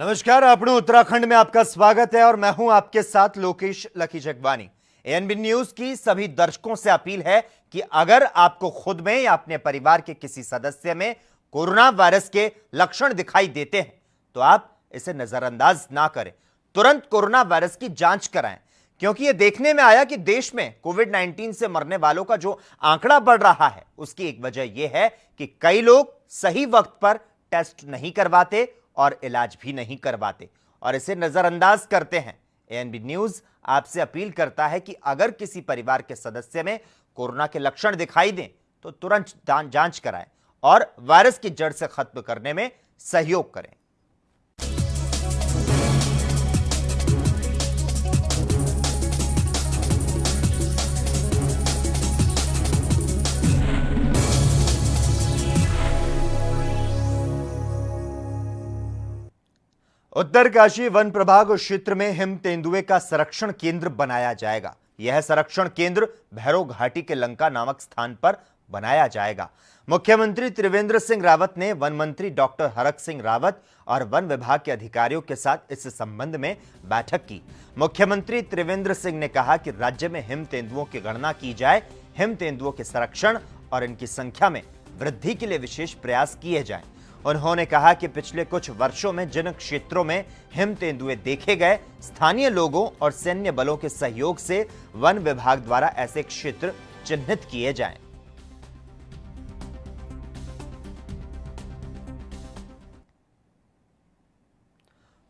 नमस्कार, आपणो उत्तराखंड में आपका स्वागत है और मैं हूं आपके साथ Lokesh lucky Jagwani. ANB news की सभी दर्शकों से अपील है कि अगर आपको खुद में या अपने परिवार के किसी सदस्य में कोरोना वायरस के लक्षण दिखाई देते हैं तो आप इसे नजरअंदाज ना करें, तुरंत कोरोना वायरस की जांच कराएं, क्योंकि यह देखने में आया कि देश में कोविड-19 से मरने वालों का जो आंकड़ा बढ़ रहा है उसकी एक वजह यह है कि कई लोग सही वक्त पर टेस्ट नहीं करवाते और इलाज भी नहीं करवाते और इसे नजरअंदाज करते हैं। एएनबी न्यूज आपसे अपील करता है कि अगर किसी परिवार के सदस्य में कोरोना के लक्षण दिखाई दें तो तुरंत जांच कराएं और वायरस की जड़ से खत्म करने में सहयोग करें। उत्तरकाशी वन प्रभाग क्षेत्र में हिम तेंदुए का संरक्षण केंद्र बनाया जाएगा। यह संरक्षण केंद्र भैरव घाटी के लंका नामक स्थान पर बनाया जाएगा। मुख्यमंत्री त्रिवेंद्र सिंह रावत ने वन मंत्री डॉक्टर हरक सिंह रावत और वन विभाग के अधिकारियों के साथ इस संबंध में बैठक की। मुख्यमंत्री त्रिवेंद्र सिंह ने कहा कि राज्य में हिम तेंदुओं की गणना की जाए, हिम तेंदुओं के संरक्षण और इनकी संख्या में वृद्धि के लिए विशेष प्रयास किए जाएं। उन्होंने कहा कि पिछले कुछ वर्षों में जिन क्षेत्रों में हिम तेंदुए देखे गए, स्थानीय लोगों और सैन्य बलों के सहयोग से वन विभाग द्वारा ऐसे क्षेत्र चिन्हित किए जाएं।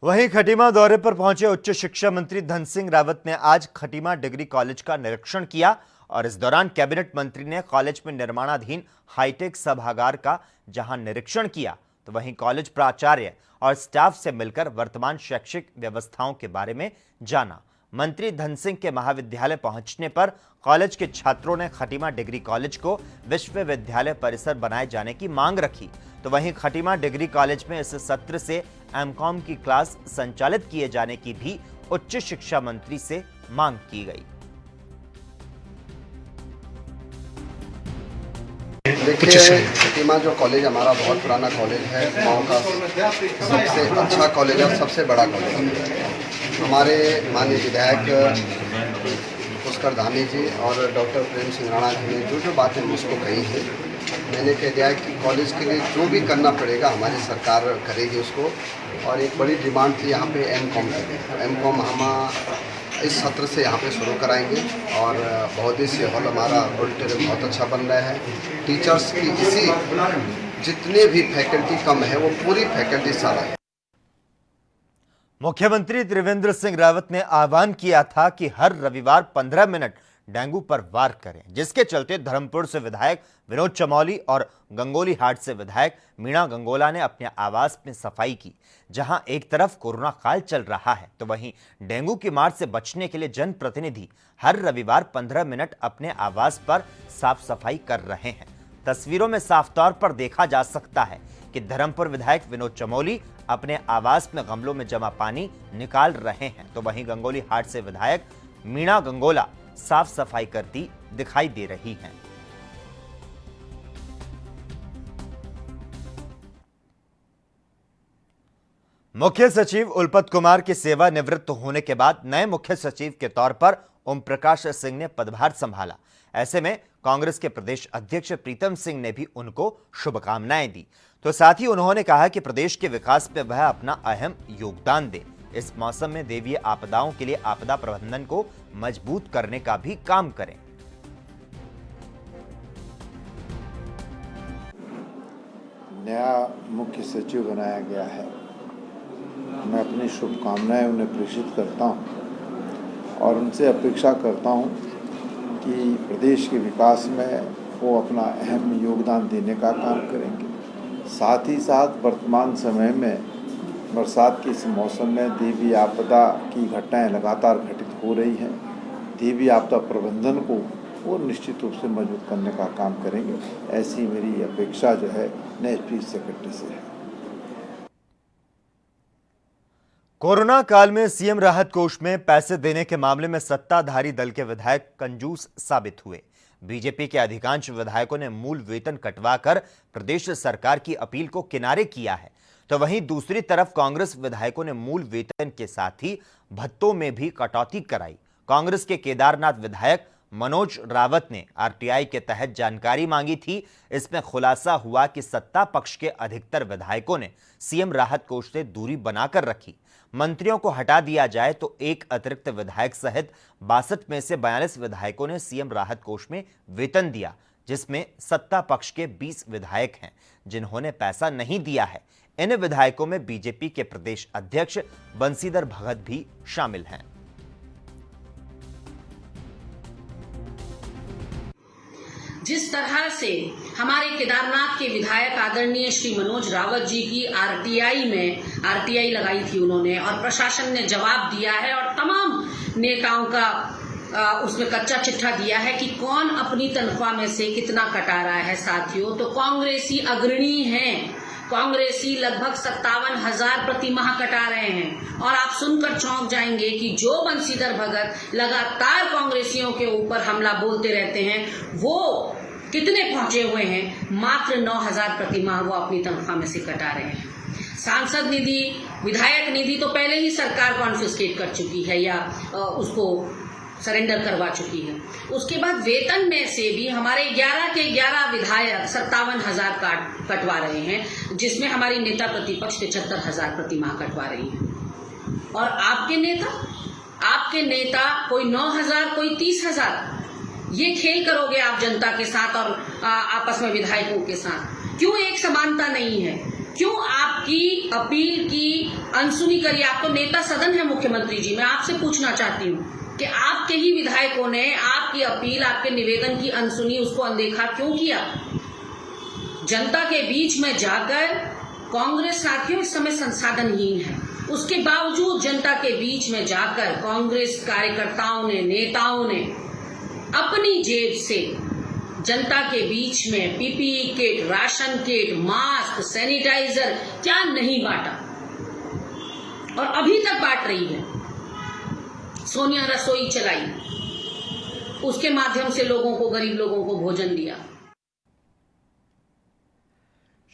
वहीं खटीमा दौरे पर पहुंचे उच्च शिक्षा मंत्री धन सिंह रावत ने आज खटीमा डिग्री कॉलेज का निरीक्षण किया और इस दौरान कैबिनेट मंत्री ने कॉलेज में निर्माणाधीन हाईटेक सभागार का जहां निरीक्षण किया तो वहीं कॉलेज प्राचार्य और स्टाफ से मिलकर वर्तमान शैक्षिक व्यवस्थाओं के बारे में जाना। मंत्री धन सिंह के महाविद्यालय पहुंचने पर कॉलेज के छात्रों ने खटीमा डिग्री कॉलेज को विश्वविद्यालय परिसर बनाए जाने की मांग रखी। तो वहीं खटीमा डिग्री कॉलेज में इस सत्र से एमकॉम की क्लास संचालित किए जाने की भी उच्च शिक्षा मंत्री से मांग की गई। देखिए, खटीमा जो कॉलेज हमारा बहुत पुराना कॉलेज है, गाँव का सबसे अच्छा कॉलेज और सबसे बड़ा कॉलेज है। हमारे माननीय विधायक पुष्कर धामी जी और डॉक्टर प्रेम सिंह राणा जी ने जो बातें मुझको कही हैं, मैंने कह दिया कि कॉलेज के लिए जो भी करना पड़ेगा हमारी सरकार करेगी उसको। और एक बड़ी डिमांड थी यहाँ पे एमकॉम की। एमकॉम हम इस सत्र से यहाँ पे शुरू कराएंगे और बहुउद्देशीय हॉल हमारा ऑडिटोरियम बहुत अच्छा बन रहा है। टीचर्स की इसी जितने भी फैकल्टी कम है वो पूरी फैकल्टी सारा है। मुख्यमंत्री त्रिवेंद्र सिंह रावत ने आह्वान किया था कि हर रविवार 15 मिनट डेंगू पर वार करें, जिसके चलते धर्मपुर से विधायक विनोद चमोली और गंगोली हाट से विधायक मीणा गंगोला ने अपने आवास में सफाई की। जहां एक तरफ कोरोना काल चल रहा है तो वहीं डेंगू की मार से बचने के लिए जनप्रतिनिधि हर रविवार 15 मिनट अपने आवास पर साफ सफाई कर रहे हैं। तस्वीरों में साफ तौर पर देखा जा सकता है कि धर्मपुर विधायक विनोद चमोली अपने आवास में गमलों में जमा पानी निकाल रहे हैं तो वहीं गंगोली हाट से विधायक मीणा गंगोला साफ सफाई करती दिखाई दे रही हैं। मुख्य सचिव उल्पत कुमार की सेवा निवृत्त होने के बाद नए मुख्य सचिव के तौर पर ओम प्रकाश सिंह ने पदभार संभाला। ऐसे में कांग्रेस के प्रदेश अध्यक्ष प्रीतम सिंह ने भी उनको शुभकामनाएं दी। तो साथ ही उन्होंने कहा कि प्रदेश के विकास में वह अपना अहम योगदान दे। इस मौसम में दैवीय आपदाओं के लिए आपदा प्रबंधन को मजबूत करने का भी काम करें। नया मुख्य सचिव बनाया गया है, मैं अपनी शुभकामनाएं उन्हें प्रेषित करता हूं और उनसे अपेक्षा करता हूं कि प्रदेश के विकास में वो अपना अहम योगदान देने का काम करेंगे। साथ ही साथ वर्तमान समय में बरसात के इस मौसम में दैवीय आपदा की घटनाएं लगातार घटित हो रही हैं। दैवीय आपदा प्रबंधन को वो निश्चित रूप से मजबूत करने का काम करेंगे। ऐसी मेरी अपेक्षा जो है नए चीफ सेक्रेटरी से है। कोरोना काल में सीएम राहत कोष में पैसे देने के मामले में सत्ताधारी दल के विधायक कंजूस साबित हुए। बीजेपी के अधिकांश विधायकों ने मूल वेतन कटवाकर प्रदेश सरकार की अपील को किनारे किया है। तो वहीं दूसरी तरफ कांग्रेस विधायकों ने मूल वेतन के साथ ही भत्तों में भी कटौती कराई। कांग्रेस के केदारनाथ विधायक मनोज रावत ने आरटीआई के तहत जानकारी मांगी थी। इसमें खुलासा हुआ कि सत्ता पक्ष के अधिकतर विधायकों ने सीएम राहत कोष से दूरी बनाकर रखी। मंत्रियों को हटा दिया जाए तो एक अतिरिक्त विधायक सहित 62 में से 42 विधायकों ने सीएम राहत कोष में वेतन दिया, जिसमें सत्ता पक्ष के 20 विधायक हैं जिन्होंने पैसा नहीं दिया है। इन विधायकों में बीजेपी के प्रदेश अध्यक्ष बंशीधर भगत भी शामिल हैं। जिस तरह से हमारे केदारनाथ के विधायक आदरणीय श्री मनोज रावत जी की आरटीआई लगाई थी उन्होंने, और प्रशासन ने जवाब दिया है और तमाम नेताओं का उसमें कच्चा चिट्ठा दिया है कि कौन अपनी तनख्वाह में से कितना कटा रहा है। साथियों, तो कांग्रेसी अग्रणी हैं, कांग्रेसी लगभग 57,000 प्रति माह कटा रहे हैं। और आप सुनकर चौंक जाएंगे कि जो बंशीधर भगत लगातार कांग्रेसियों के ऊपर हमला बोलते रहते हैं, वो कितने पहुंचे हुए हैं, मात्र 9,000 प्रति माह वो अपनी तनख्वाह में से कटा रहे हैं। सांसद निधि, विधायक निधि तो पहले ही सरकार कॉन्फिस्केट कर चुकी है या उसको सरेंडर करवा चुकी है। उसके बाद वेतन में से भी हमारे 11 के 11 विधायक 57,000 कटवा रहे हैं, जिसमें हमारी नेता प्रतिपक्ष 73,000 प्रति माह कटवा रही है। और आपके नेता कोई 9,000, कोई 30,000। ये खेल करोगे आप जनता के साथ और आपस में विधायकों के साथ। क्यों एक समानता नहीं है? क्यों आपकी अपील की अनसुनी करिए? आप तो नेता सदन है मुख्यमंत्री जी। मैं आपसे पूछना चाहती हूँ कि आपके ही विधायकों ने आपकी अपील, आपके निवेदन की अनसुनी, उसको अनदेखा क्यों किया? जनता के बीच में जाकर कांग्रेस साथियों इस समय संसाधनहीन है, उसके बावजूद जनता के बीच में जाकर कांग्रेस कार्यकर्ताओं ने, नेताओं ने अपनी जेब से जनता के बीच में PPE kit, ration kit, mask, sanitizer क्या नहीं बांटा, और अभी तक बांट रही है। सोनिया रसोई चलाई, उसके माध्यम से लोगों को, गरीब लोगों को भोजन दिया।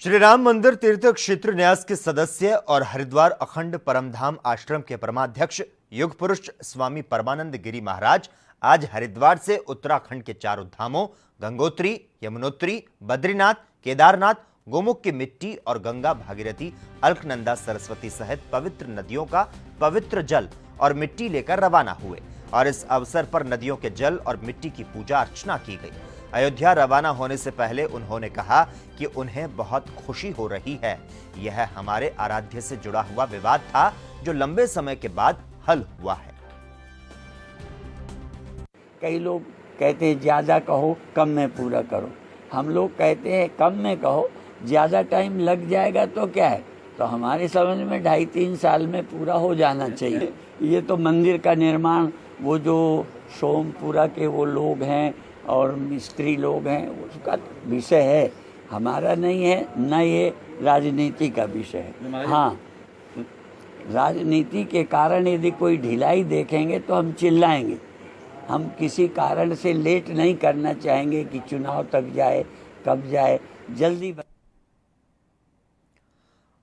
श्री राम मंदिर तीर्थ क्षेत्र न्यास के सदस्य और हरिद्वार अखंड परमधाम आश्रम के परमाध्यक्ष युग पुरुष स्वामी परमानंद गिरी महाराज आज हरिद्वार से उत्तराखंड के चारों धामों गंगोत्री, यमुनोत्री, बद्रीनाथ, केदारनाथ, गोमुख की मिट्टी और गंगा, भागीरथी, अलकनंदा, सरस्वती सहित पवित्र नदियों का पवित्र जल और मिट्टी लेकर रवाना हुए और इस अवसर पर नदियों के जल और मिट्टी की पूजा अर्चना की गई। अयोध्या रवाना होने से पहले उन्होंने कहा कि उन्हें बहुत खुशी हो रही है। यह हमारे आराध्य से जुड़ा हुआ विवाद था जो लंबे समय के बाद हल हुआ है। कई लोग कहते हैं ज्यादा कहो कम में पूरा करो, हम लोग कहते हैं कम में कहो, ज्यादा टाइम लग जाएगा तो क्या है। तो हमारे समझ में 2.5-3 साल में पूरा हो जाना चाहिए। ये तो मंदिर का निर्माण, वो जो सोमपुरा के वो लोग हैं और मिस्त्री लोग हैं, उसका विषय है, हमारा नहीं है, न ये राजनीति का विषय है। हाँ, राजनीति के कारण यदि कोई ढिलाई देखेंगे तो हम चिल्लाएंगे। हम किसी कारण से लेट नहीं करना चाहेंगे कि चुनाव तक जाए, कब जाए, जल्दी।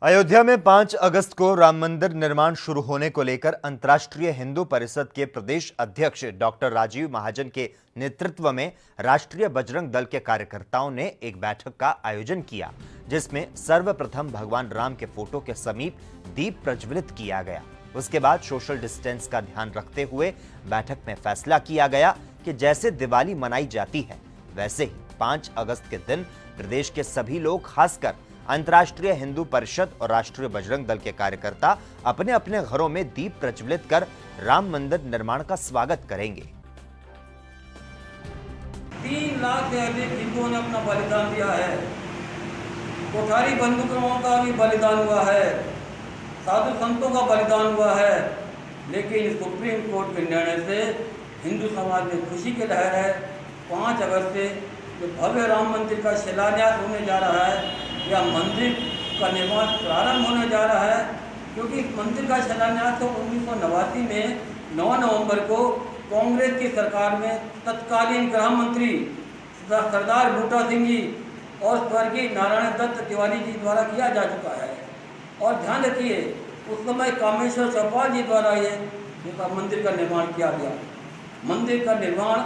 अयोध्या में 5 अगस्त को राम मंदिर निर्माण शुरू होने को लेकर अंतर्राष्ट्रीय हिंदू परिषद के प्रदेश अध्यक्ष डॉक्टर राजीव महाजन के नेतृत्व में राष्ट्रीय बजरंग दल के कार्यकर्ताओं ने एक बैठक का आयोजन किया, जिसमें सर्वप्रथम भगवान राम के फोटो के समीप दीप प्रज्वलित किया गया। उसके बाद सोशल डिस्टेंस का ध्यान रखते हुए बैठक में फैसला किया गया कि जैसे दिवाली मनाई जाती है वैसे ही 5 अगस्त के दिन प्रदेश के सभी लोग, खासकर अंतर्राष्ट्रीय हिंदू परिषद और राष्ट्रीय बजरंग दल के कार्यकर्ता अपने अपने घरों में दीप प्रज्वलित कर राम मंदिर निर्माण का स्वागत करेंगे। 3 लाख से अधिक हिंदुओं ने अपना बलिदान दिया है। कोठारी बंदूकों का भी बलिदान हुआ है, साधु संतों का बलिदान हुआ है, लेकिन सुप्रीम कोर्ट के निर्णय से हिंदू समाज में खुशी की लहर है। 5 अगस्त से जो भव्य राम मंदिर का शिलान्यास होने जा रहा है, या मंदिर का निर्माण प्रारंभ होने जा रहा है, क्योंकि इस मंदिर का शिलान्यास तो 1989 में 9 नवंबर को कांग्रेस की सरकार में तत्कालीन गृह मंत्री सरदार बूटा सिंह जी और स्वर्गीय नारायण दत्त तिवारी जी द्वारा किया जा चुका है। और ध्यान रखिए, उस समय कामेश्वर चौपाल जी द्वारा ये मंदिर का निर्माण किया गया। मंदिर का निर्माण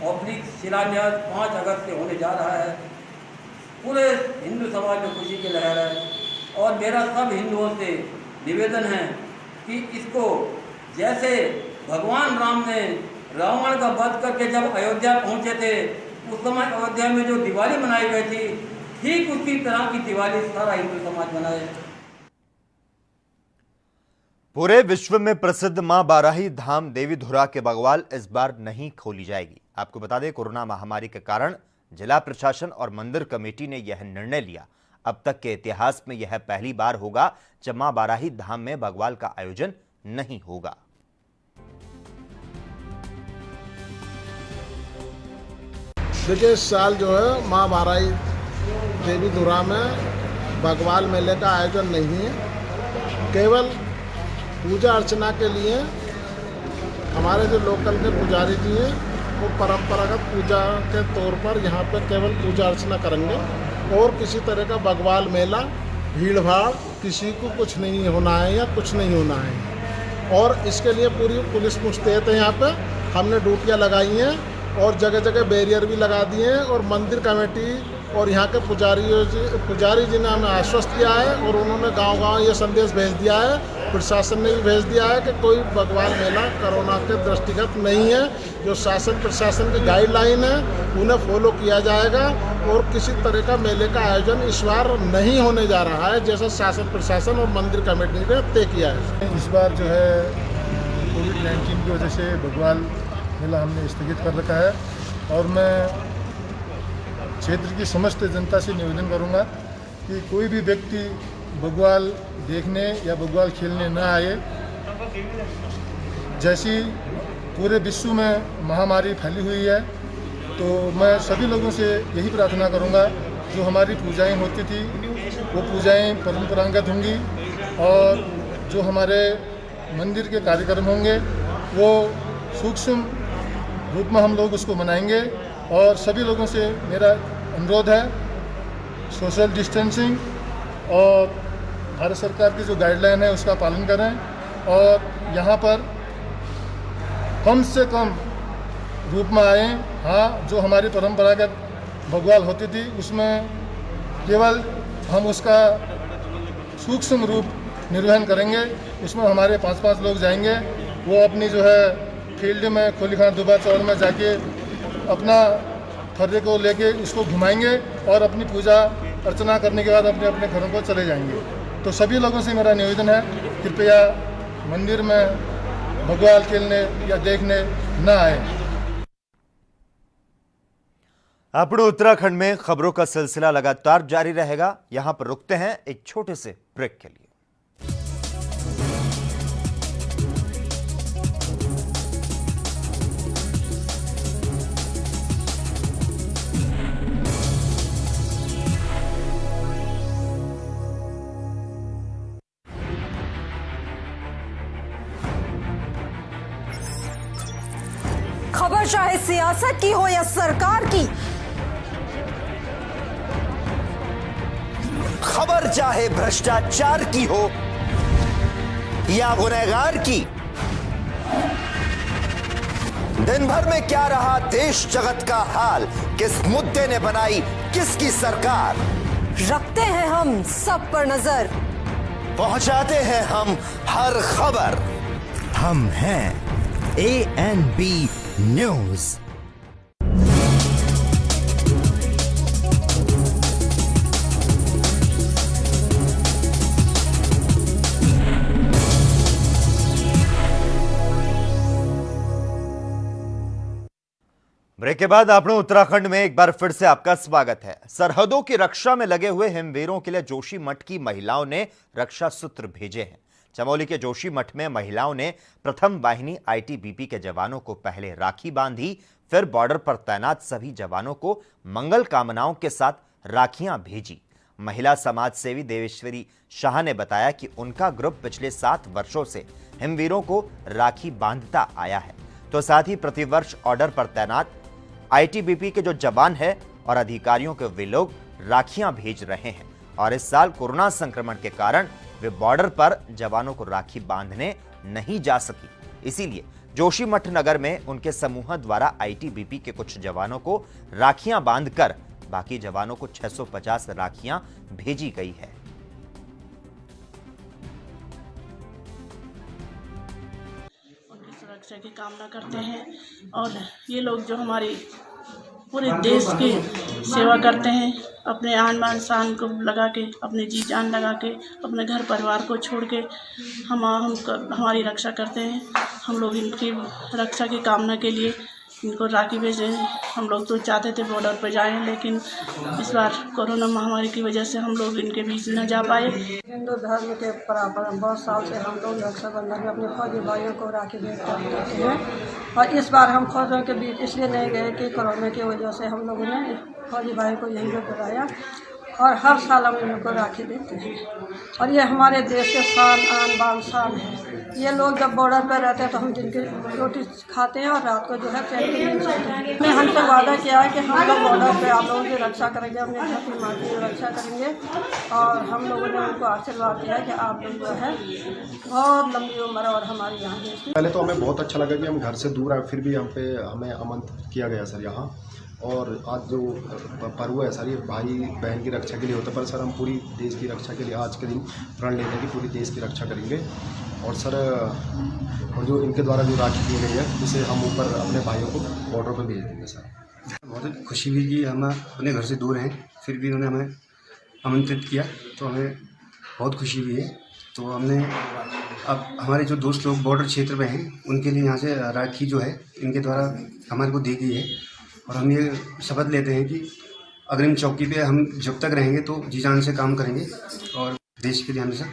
औपचारिक शिलान्यास 5 अगस्त से होने जा रहा है। पूरे हिंदू समाज में खुशी की लहर है और मेरा सब हिंदुओं से निवेदन है कि इसको, जैसे भगवान राम ने रावण का वध करके जब अयोध्या पहुंचे थे, उस समय अयोध्या में जो दिवाली मनाई गई थी, ठीक उसी तरह की दिवाली सारा हिंदू समाज मनाए। पूरे विश्व में प्रसिद्ध मां बाराही धाम देवीधुरा के बगवाल इस बार नहीं खोली जाएगी। आपको बता दें, कोरोना महामारी के कारण जिला प्रशासन और मंदिर कमेटी ने यह निर्णय लिया। अब तक के इतिहास में यह पहली बार होगा जब मां बाराही धाम में बगवाल का आयोजन नहीं होगा। देखिए, इस साल जो है माँ बाराही देवीधुरा में बगवाल मेले का आयोजन नहीं है। केवल पूजा अर्चना के लिए हमारे जो लोकल के पुजारी जी हैं वो परंपरागत पूजा के तौर पर यहाँ पे केवल पूजा अर्चना करेंगे और किसी तरह का बगवाल मेला, भीड़ भाड़ किसी को कुछ नहीं होना है या कुछ नहीं होना है। और इसके लिए पूरी पुलिस मुस्तैद है। यहाँ पे हमने ड्यूटियाँ लगाई हैं और जगह जगह बैरियर भी लगा दिए हैं और मंदिर कमेटी और यहाँ के पुजारी जी ने हमें आश्वस्त किया है और उन्होंने गांव-गांव ये संदेश भेज दिया है, प्रशासन ने भी भेज दिया है कि कोई बगवाल मेला कोरोना के दृष्टिगत नहीं है। जो शासन प्रशासन की गाइडलाइन है उन्हें फॉलो किया जाएगा और किसी तरह का मेले का आयोजन इस बार नहीं होने जा रहा है, जैसा शासन प्रशासन और मंदिर कमेटी ने तय किया है। इस बार जो है कोविड-19 की वजह से बगवाल मेला हमने स्थगित कर रखा है और मैं क्षेत्र की समस्त जनता से निवेदन करूंगा कि कोई भी व्यक्ति बगवाल देखने या बगवाल खेलने न आए। जैसी पूरे विश्व में महामारी फैली हुई है, तो मैं सभी लोगों से यही प्रार्थना करूंगा, जो हमारी पूजाएं होती थी वो पूजाएं परंपरागत होंगी और जो हमारे मंदिर के कार्यक्रम होंगे वो सूक्ष्म रूप में हम लोग उसको मनाएंगे। और सभी लोगों से मेरा अनुरोध है, सोशल डिस्टेंसिंग और भारत सरकार की जो गाइडलाइन है उसका पालन करें और यहाँ पर कम से कम रूप में आएँ। हाँ, जो हमारी परंपरागत बगवाल होती थी उसमें केवल हम उसका सूक्ष्म रूप निर्वहन करेंगे। उसमें हमारे 5-5 लोग जाएंगे, वो अपनी जो है फील्ड में खोलीखाना दुबा चौड़ में जाके अपना फर्रे को लेके उसको घुमाएंगे और अपनी पूजा अर्चना करने के बाद अपने अपने घरों को चले जाएंगे। तो सभी लोगों से मेरा निवेदन है, कृपया मंदिर में बगवाल खेलने या देखने न आए। अपने उत्तराखंड में खबरों का सिलसिला लगातार जारी रहेगा। यहां पर रुकते हैं एक छोटे से ब्रेक के लिए। खबर चाहे सियासत की हो या सरकार की, खबर चाहे भ्रष्टाचार की हो या गुनहगार की, दिन भर में क्या रहा देश जगत का हाल, किस मुद्दे ने बनाई किसकी सरकार, रखते हैं हम सब पर नजर, पहुंचाते हैं हम हर खबर। हम हैं ANB न्यूज। ब्रेक के बाद आपने उत्तराखंड में एक बार फिर से आपका स्वागत है। सरहदों की रक्षा में लगे हुए हिमवीरों के लिए जोशीमठ की महिलाओं ने रक्षा सूत्र भेजे हैं। चमोली के जोशीमठ में महिलाओं ने प्रथम वाहिनी ITBP के जवानों को पहले राखी बांधी, फिर बॉर्डर पर तैनात सभी जवानों को मंगल कामनाओं के साथ राखियां भेजी। महिला समाज सेवी देवेश्वरी शाह ने बताया कि उनका ग्रुप पिछले 7 वर्षों से हिमवीरों को राखी बांधता आया है, तो साथ ही प्रतिवर्ष ऑर्डर पर तैनात ITBP के जो जवान है और अधिकारियों के वे लोग राखियां भेज रहे हैं। और इस साल कोरोना संक्रमण के कारण वे बॉर्डर पर जवानों को राखी बांधने नहीं जा सकी। इसीलिए जोशीमठ नगर में उनके समूह द्वारा आईटीबीपी के कुछ जवानों को राखियां बांधकर बाकी जवानों को 650 राखियां भेजी गई है। उनकी सुरक्षा की कामना करते हैं और ये लोग जो हमारी पूरे देश की सेवा करते हैं, अपने आन बान शान को लगा के, अपने जी जान लगा के, अपने घर परिवार को छोड़ के हमारी रक्षा करते हैं। हम लोग इनकी रक्षा की कामना के लिए इनको राखी भेजे हैं। हम लोग तो चाहते थे बॉर्डर पर जाएं, लेकिन इस बार कोरोना महामारी की वजह से हम लोग इनके बीच न जा पाए। हिंदू धर्म के बराबर बहुत साल से हम लोग रक्षाबंधन में अपने फौजी भाइयों को राखी भेज करते हैं और इस बार हम फौजों के बीच इसलिए नहीं गए कि कोरोना की वजह से हम लोगों ने फौजी भाई को यहीं पर बुलाया और हर साल हम इनको राखी देते हैं और ये हमारे देश के शान आन बान शान है। ये लोग जब बॉर्डर पर रहते हैं तो हम जिनकी रोटी खाते हैं और रात को जो है चैन की नींद सोते हैं। हमने हमसे वादा किया है कि हम लोग बॉर्डर पर आप लोगों की रक्षा करेंगे, अपने धरती माँ की रक्षा करेंगे और हम लोगों ने उनको आशीर्वाद दिया है कि आप लोग जो है बहुत लंबी उम्र और हमारी यहाँ देश की। पहले तो हमें बहुत अच्छा लगा कि हम घर से दूर आए, फिर भी हमें आमंत्रित किया गया सर यहाँ। और आज जो पर्व है सर ये भाई बहन की रक्षा के लिए होता है, पर सर हम पूरी देश की रक्षा के लिए आज के दिन प्रण लेते हैं कि पूरी देश की रक्षा करेंगे। और सर जो इनके द्वारा जो राखी दी गई है इसे हम ऊपर अपने भाइयों को बॉर्डर पर भेज देंगे सर। बहुत खुशी हुई कि हम अपने घर से दूर हैं, फिर भी उन्होंने हमें आमंत्रित किया तो हमें बहुत खुशी हुई है। तो हमने अब हमारे जो दोस्त लोग बॉर्डर क्षेत्र में हैं उनके लिए यहाँ से राखी जो है इनके द्वारा हमारे को दी गई है और हम ये शपथ लेते हैं कि अग्रिम चौकी पे हम जब तक रहेंगे तो जी जान से काम करेंगे और देश के लिए हमेशा।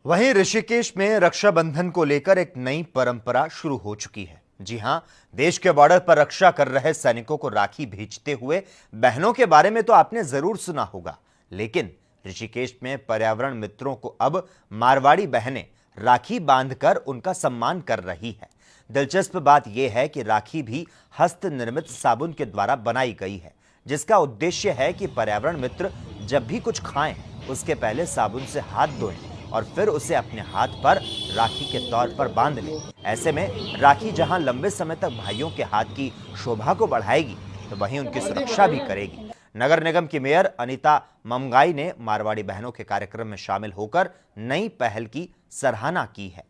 वहीं ऋषिकेश में रक्षाबंधन को लेकर एक नई परंपरा शुरू हो चुकी है। जी हां, देश के बॉर्डर पर रक्षा कर रहे सैनिकों को राखी भेजते हुए बहनों के बारे में तो आपने जरूर सुना होगा, लेकिन ऋषिकेश में पर्यावरण मित्रों को अब मारवाड़ी बहनें राखी बांधकर उनका सम्मान कर रही है। दिलचस्प बात यह है कि राखी भी हस्त निर्मित साबुन के द्वारा बनाई गई है, जिसका उद्देश्य है कि पर्यावरण मित्र जब भी कुछ खाएं उसके पहले साबुन से हाथ धोएं और फिर उसे अपने हाथ पर राखी के तौर पर बांध लें। ऐसे में राखी जहां लंबे समय तक भाइयों के हाथ की शोभा को बढ़ाएगी तो वहीं उनकी सुरक्षा भी करेगी। नगर निगम की मेयर अनीता ममगाई ने मारवाड़ी बहनों के कार्यक्रम में शामिल होकर नई पहल की सराहना की है।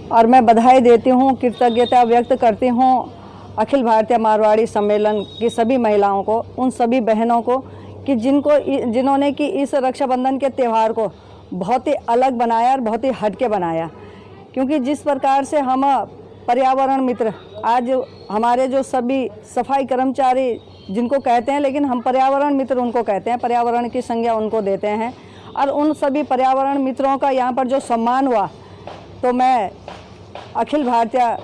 और मैं बधाई देती हूँ, कृतज्ञता व्यक्त करती हूँ अखिल भारतीय मारवाड़ी सम्मेलन की सभी महिलाओं को, उन सभी बहनों को कि जिन्होंने कि इस रक्षाबंधन के त्यौहार को बहुत ही अलग बनाया और बहुत ही हटके बनाया। क्योंकि जिस प्रकार से हम पर्यावरण मित्र आज हमारे जो सभी सफाई कर्मचारी जिनको कहते हैं, लेकिन हम पर्यावरण मित्र उनको कहते हैं, पर्यावरण की संज्ञा उनको देते हैं और उन सभी पर्यावरण मित्रों का यहाँ पर जो सम्मान हुआ, तो मैं अखिल भारतीय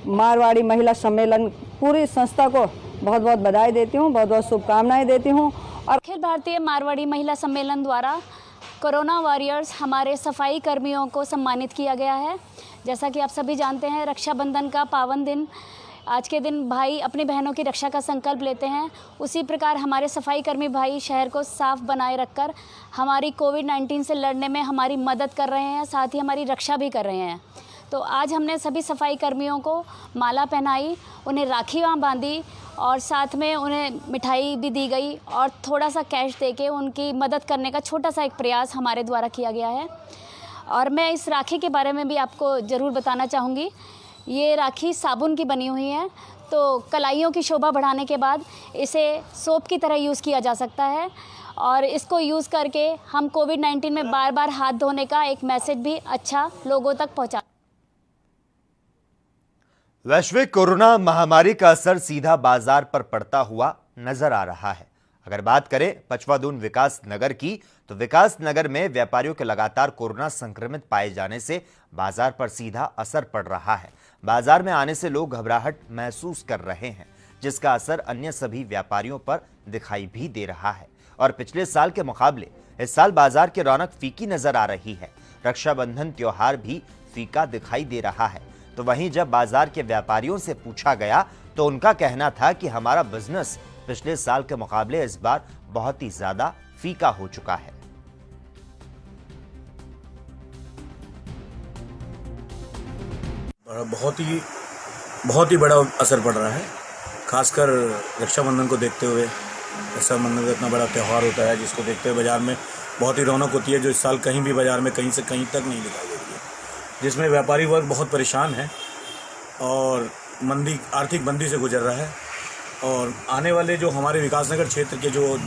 मारवाड़ी महिला सम्मेलन पूरी संस्था को बहुत बहुत बधाई देती हूँ, बहुत बहुत शुभकामनाएं देती हूँ। और अखिल भारतीय मारवाड़ी महिला सम्मेलन द्वारा कोरोना वॉरियर्स हमारे सफाई कर्मियों को सम्मानित किया गया है। जैसा कि आप सभी जानते हैं, रक्षाबंधन का पावन दिन, आज के दिन भाई अपनी बहनों की रक्षा का संकल्प लेते हैं। उसी प्रकार हमारे सफाई कर्मी भाई शहर को साफ बनाए रखकर हमारी कोविड-19 से लड़ने में हमारी मदद कर रहे हैं, साथ ही हमारी रक्षा भी कर रहे हैं। तो आज हमने सभी सफाई कर्मियों को माला पहनाई, उन्हें राखी वहाँ बांधी और साथ में उन्हें मिठाई भी दी गई और थोड़ा सा कैश देके उनकी मदद करने का छोटा सा एक प्रयास हमारे द्वारा किया गया है। और मैं इस राखी के बारे में भी आपको ज़रूर बताना चाहूँगी। ये राखी साबुन की बनी हुई है, तो कलाइयों की शोभा बढ़ाने के बाद इसे सोप की तरह यूज़ किया जा सकता है और इसको यूज़ करके हम कोविड-19 में बार बार हाथ धोने का एक मैसेज भी अच्छा लोगों तक पहुँचा। वैश्विक कोरोना महामारी का असर सीधा बाजार पर पड़ता हुआ नजर आ रहा है। अगर बात करें पचवादून विकास नगर की, तो विकास नगर में व्यापारियों के लगातार कोरोना संक्रमित पाए जाने से बाजार पर सीधा असर पड़ रहा है। बाजार में आने से लोग घबराहट महसूस कर रहे हैं, जिसका असर अन्य सभी व्यापारियों पर दिखाई भी दे रहा है। और पिछले साल के मुकाबले इस साल बाजार की रौनक फीकी नजर आ रही है। रक्षाबंधन त्योहार भी फीका दिखाई दे रहा है। तो वहीं जब बाजार के व्यापारियों से पूछा गया तो उनका कहना था कि हमारा बिजनेस पिछले साल के मुकाबले इस बार बहुत ही ज्यादा फीका हो चुका है। बहुत ही बड़ा असर पड़ रहा है, खासकर रक्षाबंधन को देखते हुए। रक्षाबंधन का इतना बड़ा त्यौहार होता है जिसको देखते हुए बाज़ार में बहुत ही रौनक होती है, जो इस साल कहीं भी बाज़ार में कहीं से कहीं तक नहीं दिखाई देती है, जिसमें व्यापारी वर्ग बहुत परेशान है और आर्थिक मंदी से गुजर रहा है। और आने वाले जो हमारे विकासनगर क्षेत्र के जो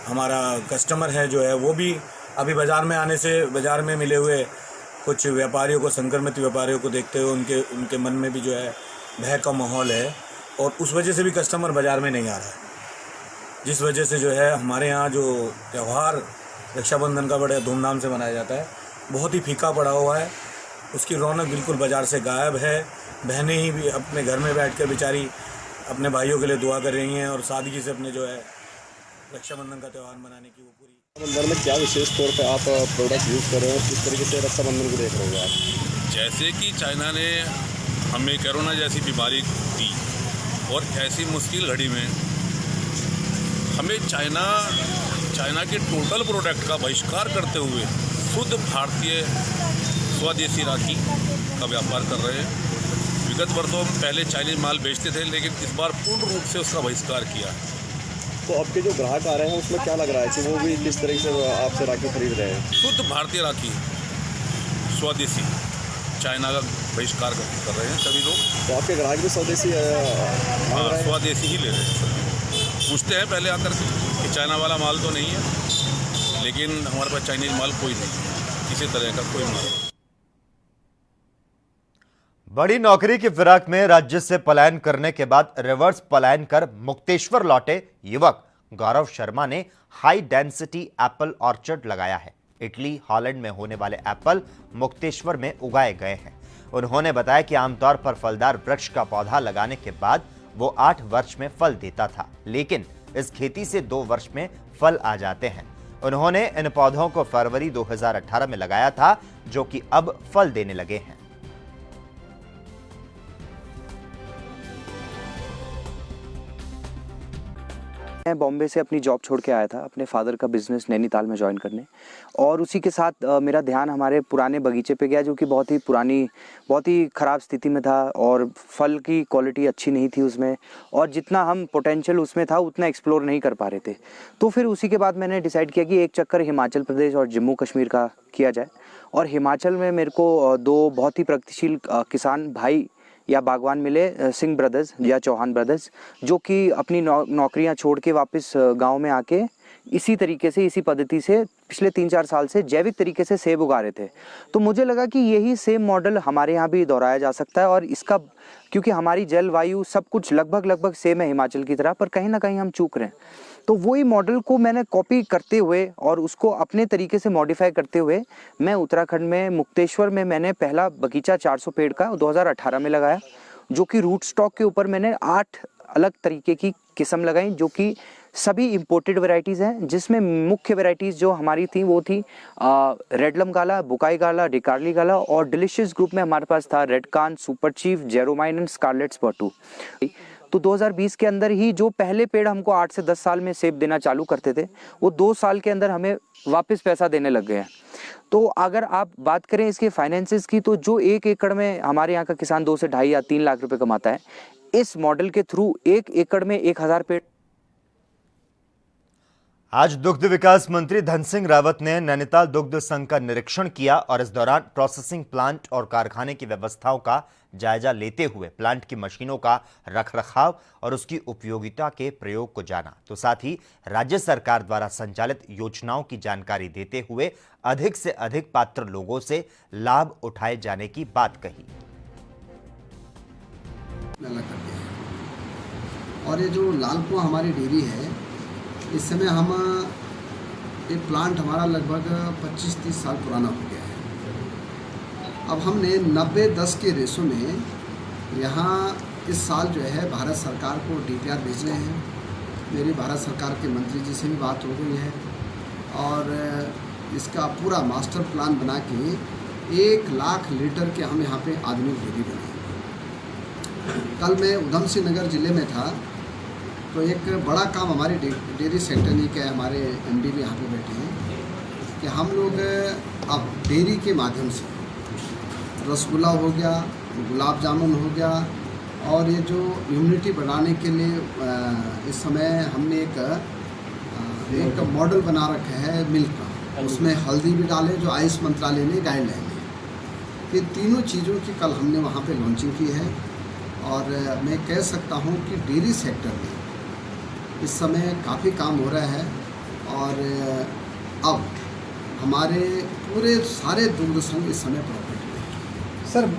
हमारा कस्टमर है जो है वो भी अभी बाज़ार में आने से बाज़ार में मिले हुए कुछ व्यापारियों को, संक्रमित व्यापारियों को देखते हुए उनके मन में भी जो है भय का माहौल है और उस वजह से भी कस्टमर बाज़ार में नहीं आ रहा है, जिस वजह से जो है हमारे यहाँ जो त्यौहार रक्षाबंधन का बड़े धूमधाम से मनाया जाता है बहुत ही फीका पड़ा हुआ है। उसकी रौनक बिल्कुल बाज़ार से गायब है। बहनें ही भी अपने घर में बैठकर बेचारी अपने भाइयों के लिए दुआ कर रही हैं और सादगी से अपने जो है रक्षाबंधन का त्यौहार मनाने की वो पूरी। रक्षाबंधन में क्या विशेष तौर पे आप प्रोडक्ट यूज़ कर रहे हो, किस तरीके से रक्षाबंधन को देख रहे हो आप? जैसे कि चाइना ने हमें कोरोना जैसी बीमारी दी और ऐसी मुश्किल घड़ी में हमें चाइना के टोटल प्रोडक्ट का बहिष्कार करते हुए शुद्ध भारतीय स्वदेशी राखी का व्यापार कर रहे हैं। विगत वर्षों में पहले चाइनीज माल बेचते थे, लेकिन इस बार पूर्ण रूप से उसका बहिष्कार किया है। तो आपके जो ग्राहक आ रहे हैं उसमें क्या लग रहा है कि वो भी किस तरीके से आपसे राखी खरीद रहे हैं? शुद्ध भारतीय राखी स्वदेशी, चाइना का बहिष्कार कर रहे हैं सभी लोग। तो आपके ग्राहक भी स्वदेशी स्वदेशी ही ले रहे हैं। पूछते हैं पहले आकर कि चाइना वाला माल तो नहीं है, लेकिन हमारे पास चाइनीज माल कोई नहीं है, किसी तरह का कोई माल। बड़ी नौकरी की फिराक में राज्य से पलायन करने के बाद रिवर्स पलायन कर मुक्तेश्वर लौटे युवक गौरव शर्मा ने हाई डेंसिटी एप्पल ऑर्चर्ड लगाया है। इटली, हॉलैंड में होने वाले एप्पल मुक्तेश्वर में उगाए गए हैं। उन्होंने बताया कि आमतौर पर फलदार वृक्ष का पौधा लगाने के बाद वो 8 वर्ष में फल देता था, लेकिन इस खेती से 2 वर्ष में फल आ जाते हैं। उन्होंने इन पौधों को फरवरी 2018 में लगाया था, जो कि अब फल देने लगे हैं। मैं बॉम्बे से अपनी जॉब छोड़ के आया था अपने फादर का बिज़नेस नैनीताल में ज्वाइन करने, और उसी के साथ मेरा ध्यान हमारे पुराने बगीचे पे गया, जो कि बहुत ही पुरानी, बहुत ही ख़राब स्थिति में था और फल की क्वालिटी अच्छी नहीं थी उसमें, और जितना हम पोटेंशियल उसमें था उतना एक्सप्लोर नहीं कर पा रहे थे। तो फिर उसी के बाद मैंने डिसाइड किया कि एक चक्कर हिमाचल प्रदेश और जम्मू कश्मीर का किया जाए। और हिमाचल में मेरे को 2 बहुत ही प्रगतिशील किसान भाई या बागवान मिले, सिंह ब्रदर्स या चौहान ब्रदर्स, जो कि अपनी नौकरियां छोड़ के वापस गांव में आके इसी तरीके से, इसी पद्धति से पिछले 3-4 साल से जैविक तरीके से सेब उगा रहे थे। तो मुझे लगा कि यही सेम मॉडल हमारे यहाँ भी दोहराया जा सकता है, और इसका क्योंकि हमारी जलवायु सब कुछ लगभग सेम है हिमाचल की तरह, पर कहीं ना कहीं हम चूक रहे हैं। तो वही मॉडल को मैंने कॉपी करते हुए और उसको अपने तरीके से मॉडिफाई करते हुए मैं उत्तराखंड में मुक्तेश्वर में मैंने पहला बगीचा 400 पेड़ का 2018 में लगाया, जो कि रूट स्टॉक के ऊपर मैंने 8 अलग तरीके की किस्म लगाई, जो कि सभी इंपोर्टेड वैरायटीज़ हैं, जिसमें मुख्य वैरायटीज़ जो हमारी थी वो थी रेडलम गाला, बुकाई गाला, डिकार्ली गाला, और डिलीशियस ग्रुप में हमारे पास था रेड कान, सुपर चीफ, जेरोमाइन एंड स्कारलेट स्पॉटू। तो 2020 के अंदर ही जो पहले पेड़ हमको 8 से 10 साल में सेब देना चालू करते थे, वो 2 साल के अंदर हमें वापस पैसा देने लग गए हैं। तो अगर आप बात करें इसके फाइनेंसेस की, तो जो 1 एकड़ में हमारे यहाँ का किसान 2 से ढाई या 3 लाख रुपए कमाता है, इस मॉडल के थ्रू 1 एकड़ में 1000 पेड़। आज दुग्ध विकास मंत्री धन सिंह रावत ने नैनीताल दुग्ध संघ का निरीक्षण किया और इस दौरान प्रोसेसिंग प्लांट और कारखाने की व्यवस्थाओं का जायजा लेते हुए प्लांट की मशीनों का रखरखाव और उसकी उपयोगिता के प्रयोग को जाना। तो साथ ही राज्य सरकार द्वारा संचालित योजनाओं की जानकारी देते हुए अधिक से अधिक पात्र लोगों से लाभ उठाए जाने की बात कही। और ये जो लाल कुआं हमारी डेयरी है, इस समय हम ये प्लांट हमारा लगभग 25-30 साल पुराना हो गया है। अब हमने 90-10 के रेशो में यहाँ इस साल जो है भारत सरकार को DPR भेज रहे हैं। मेरी भारत सरकार के मंत्री जी से भी बात हो गई है और इसका पूरा मास्टर प्लान बना के 1 लाख लीटर के हम यहाँ पे आधुनिक डेयरी बनाए। कल मैं उधम सिंह नगर ज़िले में था, तो एक बड़ा काम हमारे डेयरी सेक्टर ने किया है, हमारे एमडी भी यहाँ पे बैठे हैं, कि हम लोग अब डेयरी के माध्यम से रसगुल्ला हो गया, गुलाब जामुन हो गया, और ये जो इम्यूनिटी बढ़ाने के लिए इस समय हमने एक मॉडल बना रखा है मिल्क का, उसमें हल्दी भी डाले, जो आयुष मंत्रालय ने गाइडलाइन है। ये तीनों चीज़ों की कल हमने वहाँ पे लॉन्चिंग की है, और मैं कह सकता हूँ कि डेयरी सेक्टर में इस समय काफ़ी काम हो रहा है, और अब हमारे पूरे सारे दुग्ध संघ इस समय प्रॉफिट में सर।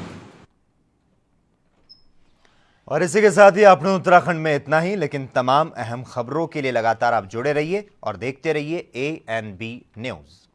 और इसी के साथ ही आपने उत्तराखंड में इतना ही, लेकिन तमाम अहम खबरों के लिए लगातार आप जुड़े रहिए और देखते रहिए ANB न्यूज़।